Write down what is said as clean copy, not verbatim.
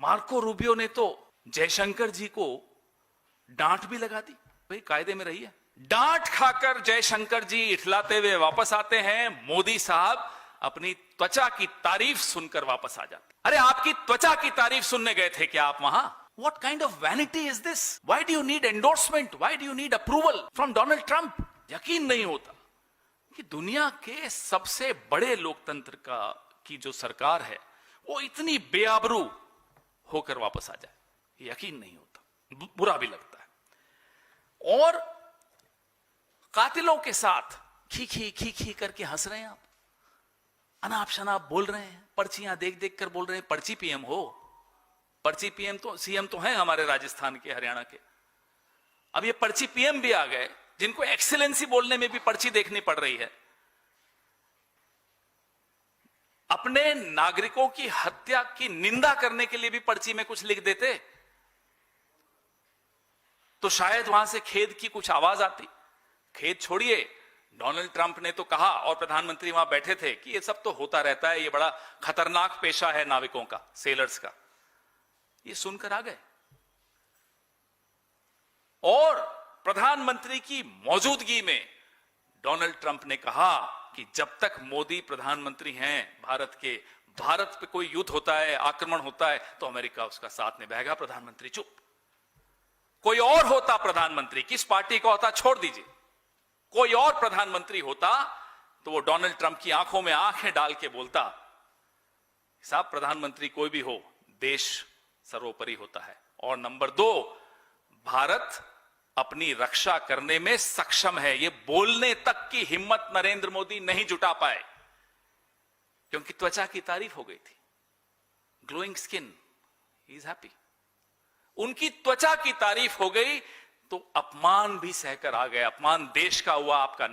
Marco Rubio ने तो जयशंकर जी को डांट भी लगा दी, भाई कायदे में रहिए। डांट खाकर जयशंकर जी इठलाते हुए वापस आते हैं, मोदी साहब अपनी त्वचा की तारीफ सुनकर वापस आ जाते। अरे आपकी त्वचा की तारीफ सुनने गए थे क्या आप वहां? What kind of vanity is this? Why do you need endorsement? Why do you need approval from Donald Trump? यकीन नहीं होता कि दुनिया के सबसे बड़े लोकतंत्र की जो सरकार है वो इतनी बेआबरू होकर वापस आ जाए। यकीन नहीं होता, बुरा भी लगता है। और कातिलों के साथ खी करके हंस रहे हैं आप, अनाप शनाप बोल रहे हैं, पर्चियां देख देख कर बोल रहे हैं। पर्ची पीएम हो, पर्ची पीएम तो सीएम तो हैं हमारे राजस्थान के, हरियाणा के। अब ये पर्ची पीएम भी आ गए जिनको एक्सीलेंसी बोलने में भी पर्ची देखनी पड़ रही है। अपने नागरिकों की हत्या की निंदा करने के लिए भी पर्ची में कुछ लिख देते तो शायद वहां से खेद की कुछ आवाज आती। खेद छोड़िए, डोनाल्ड ट्रंप ने तो कहा और प्रधानमंत्री वहां बैठे थे कि ये सब तो होता रहता है, ये बड़ा खतरनाक पेशा है नाविकों का, सेलर्स का। ये सुनकर आ गए और प्रधानमंत्री की मौजूदगी में डोनाल्ड ट्रंप ने कहा कि जब तक मोदी प्रधानमंत्री हैं भारत के, भारत पे कोई युद्ध होता है, आक्रमण होता है तो अमेरिका उसका साथ निभाएगा। प्रधानमंत्री चुप। कोई और होता प्रधानमंत्री, किस पार्टी का होता छोड़ दीजिए, कोई और प्रधानमंत्री होता तो वो डोनाल्ड ट्रंप की आंखों में आंखें डाल के बोलता, साहब प्रधानमंत्री कोई भी हो, देश सर्वोपरि होता है। और नंबर 2, भारत अपनी रक्षा करने में सक्षम है। ये बोलने तक की हिम्मत नरेंद्र मोदी नहीं जुटा पाए क्योंकि त्वचा की तारीफ हो गई थी। Glowing skin, he is happy. उनकी त्वचा की तारीफ हो गई तो अपमान भी सहकर आ गए। अपमान देश का हुआ, आपका नहीं।